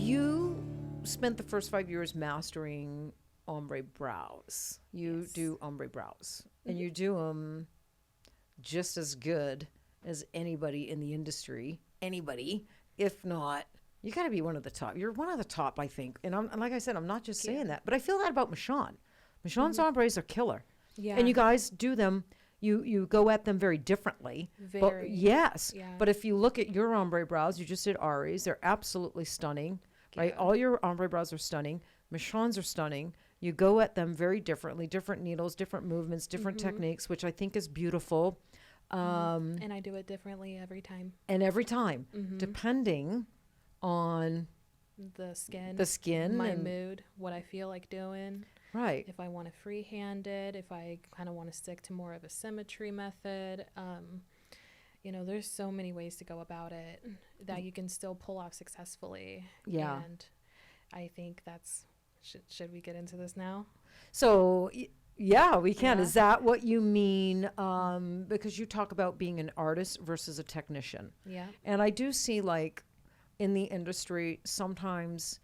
You spent the first 5 years mastering ombre brows. You do ombre brows, and you do them just as good as anybody in the industry. Anybody, if not, you got to be one of the top. You're one of the top, I think. And like I said, I'm not just saying that, but I feel that about Michonne. Michonne's ombres are killer. Yeah. And you guys do them. You go at them very differently. But yes. Yeah. But if you look at your ombre brows, you just did Ari's. They're absolutely stunning, right? All your ombre brows are stunning. Michonne's are stunning. You go at them very differently, different needles, different movements, different techniques, which I think is beautiful. And I do it differently every time. And every time, depending on the skin, my mood, what I feel like doing. Right. If I want to freehand it, if I kind of want to stick to more of a symmetry method. There's so many ways to go about it that you can still pull off successfully. Yeah. And I think that's, should we get into this now? So, yeah, we can. Yeah. Is that what you mean? Because you talk about being an artist versus a technician. Yeah. And I do see, like, in the industry, sometimes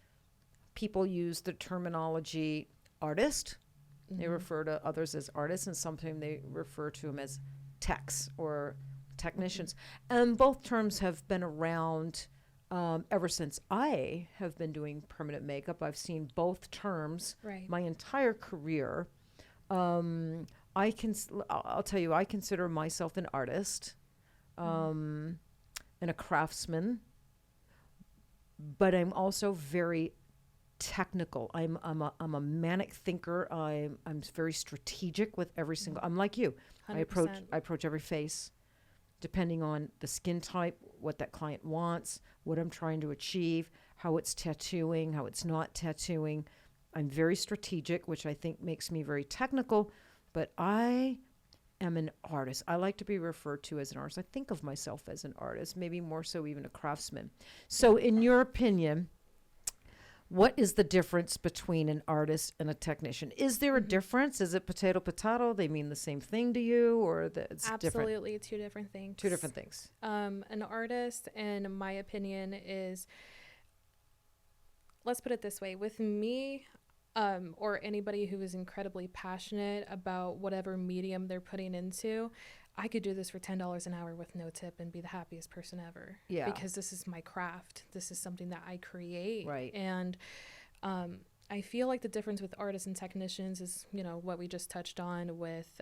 people use the terminology artist. They refer to others as artists, and sometimes they refer to them as techs or technicians. And both terms have been around ever since I have been doing permanent makeup. I've seen both terms my entire career. I'll tell you, I consider myself an artist and a craftsman, but I'm also very technical. I'm a manic thinker. I'm very strategic with every single. I'm like you. 100%. I approach every face, depending on the skin type, what that client wants, what I'm trying to achieve, how it's tattooing, how it's not tattooing. I'm very strategic, which I think makes me very technical, but I am an artist. I like to be referred to as an artist. I think of myself as an artist, maybe more so even a craftsman. So in your opinion, what is the difference between an artist and a technician? Is there a difference? Is it potato? They mean the same thing to you, or it's different? Absolutely, two different things. Two different things. An artist, in my opinion, is, let's put it this way, with me, or anybody who is incredibly passionate about whatever medium they're putting into, I could do this for $10 an hour with no tip and be the happiest person ever. Yeah. Because this is my craft. This is something that I create. Right. And I feel like the difference with artists and technicians is, what we just touched on with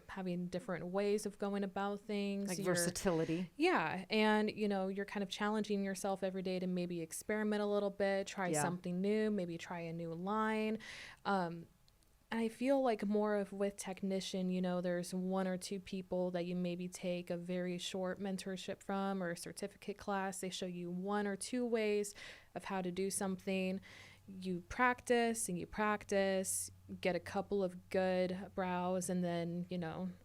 having different ways of going about things. Like versatility. Yeah. And, you're kind of challenging yourself every day to maybe experiment a little bit, try something new, maybe try a new line. I feel like more of with technician, there's one or two people that you maybe take a very short mentorship from or a certificate class. They show you one or two ways of how to do something. You practice and you practice, get a couple of good brows, and then,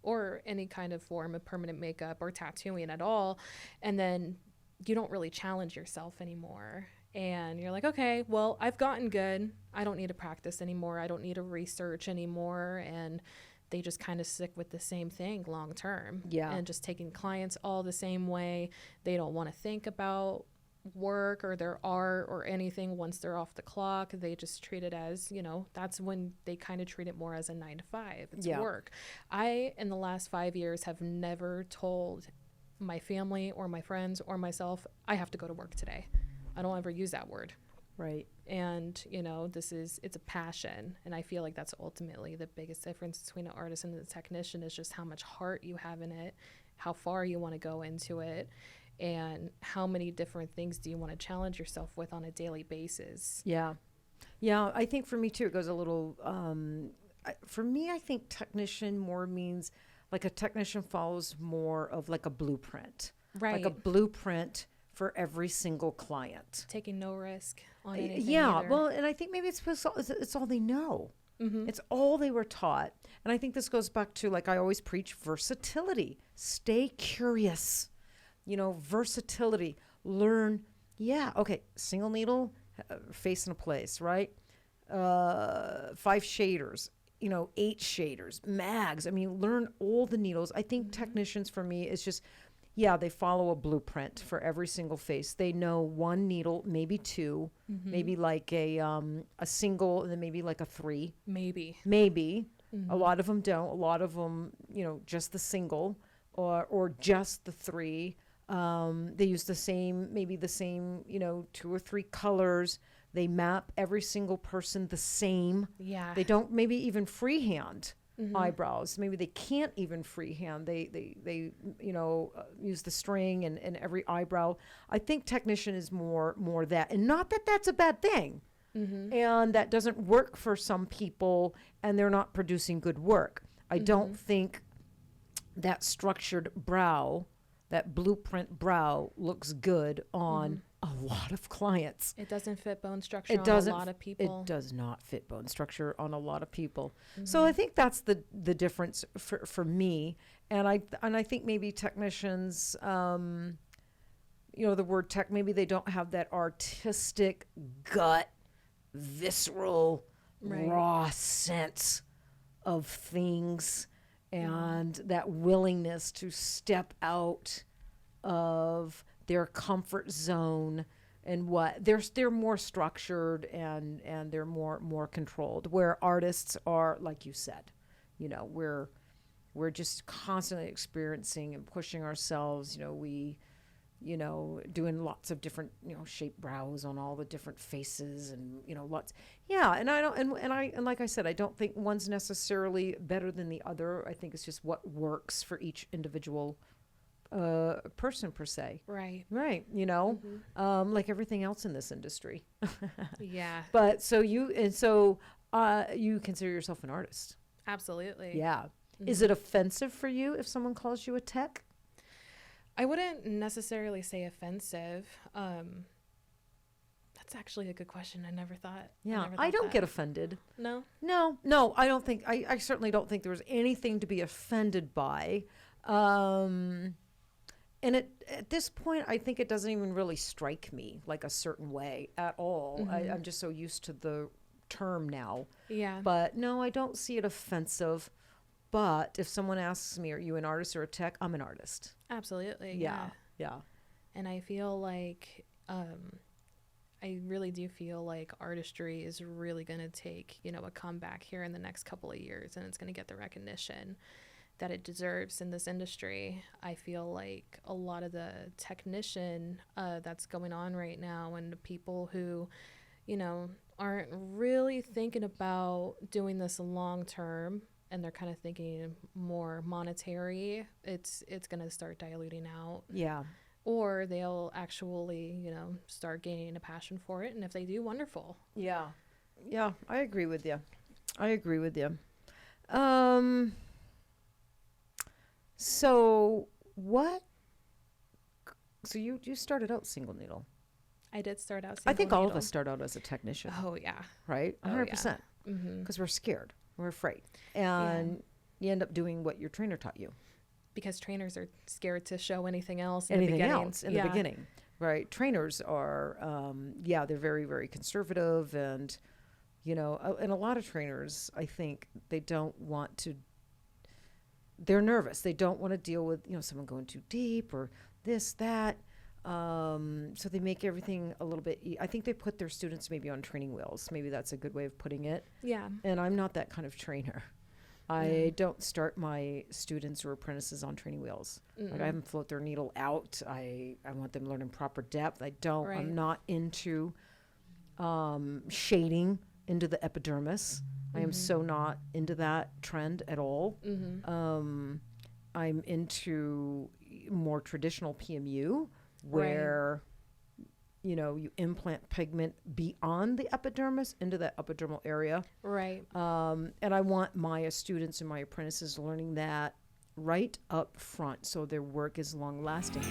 or any kind of form of permanent makeup or tattooing at all. And then you don't really challenge yourself anymore. And you're like, okay, well, I've gotten good. I don't need to practice anymore. I don't need to research anymore. And they just kind of stick with the same thing long term. Yeah. And just taking clients all the same way. They don't want to think about work or their art or anything once they're off the clock. They just treat it as, that's when they kind of treat it more as a 9 to 5. It's work. I, in the last 5 years, have never told my family or my friends or myself, I have to go to work today. I don't ever use that word. Right. And, it's a passion. And I feel like that's ultimately the biggest difference between an artist and a technician is just how much heart you have in it, how far you want to go into it, and how many different things do you want to challenge yourself with on a daily basis. Yeah. Yeah, I think for me too, it goes a little, for me, I think technician more means like a technician follows more of like a blueprint. Right. Like a blueprint for every single client. Taking no risk on anything either. Well, and I think maybe it's all they know. Mm-hmm. It's all they were taught. And I think this goes back to, like I always preach, versatility. Stay curious. Versatility. Learn. Yeah, okay, single needle, face in a place, right? 5 shaders, 8 shaders, mags. I mean, learn all the needles. I think technicians for me is just, yeah, they follow a blueprint for every single face. They know one needle, maybe two, maybe like a single, and then maybe like a three. Maybe. A lot of them don't. A lot of them, just the single or just the three. They use maybe the same, 2 or 3 colors. They map every single person the same. Yeah. They don't maybe even freehand eyebrows. Maybe they can't even freehand. They use the string and every eyebrow. I think technician is more that, and not that that's a bad thing. And that doesn't work for some people, and they're not producing good work. I don't think that structured brow, that blueprint brow, looks good on a lot of clients. It doesn't fit bone structure on a lot of people. It does not fit bone structure on a lot of people. So I think that's the difference for me. And I think maybe technicians, the word tech, maybe they don't have that artistic gut, visceral, raw sense of things, and that willingness to step out of their comfort zone, and they're more structured and they're more controlled, where artists are, like you said, we're just constantly experiencing and pushing ourselves. Doing lots of different, shaped brows on all the different faces, and, lots. Yeah. And I don't, and like I said, I don't think one's necessarily better than the other. I think it's just what works for each individual person per se. Right. Like everything else in this industry. Yeah. But so you consider yourself an artist. Absolutely. Yeah. Is it offensive for you if someone calls you a tech? I wouldn't necessarily say offensive. That's actually a good question. I never thought. Yeah, I don't get offended. No, I don't think. I certainly don't think there was anything to be offended by. And at this point, I think it doesn't even really strike me like a certain way at all. I'm just so used to the term now. Yeah. But no, I don't see it offensive. But if someone asks me, are you an artist or a tech? I'm an artist. Absolutely. Yeah. And I feel like, I really do feel like artistry is really going to take, a comeback here in the next couple of years, and it's going to get the recognition that it deserves in this industry. I feel like a lot of the technician that's going on right now, and the people who, aren't really thinking about doing this long term, and they're kind of thinking more monetary, it's going to start diluting out. Yeah. Or they'll actually, start gaining a passion for it. And if they do, wonderful. Yeah. Yeah, I agree with you. So you started out single needle. I did start out single I think needle. all of us start out as a technician. Oh, yeah. Right? 100%. Because we're scared. We're afraid. And you end up doing what your trainer taught you. Because trainers are scared to show anything else in the beginning. Right? Trainers are, they're very, very conservative. And, and a lot of trainers, I think, they're nervous. They don't want to deal with, someone going too deep or this, that. So they make everything a little bit, I think they put their students maybe on training wheels. Maybe that's a good way of putting it. Yeah. And I'm not that kind of trainer. I don't start my students or apprentices on training wheels. Like, I have them float their needle out. I want them learning proper depth. I'm not into shading into the epidermis. I am so not into that trend at all. I'm into more traditional PMU, where you implant pigment beyond the epidermis into that epidermal area. Right. And I want my students and my apprentices learning that right up front, so their work is long lasting.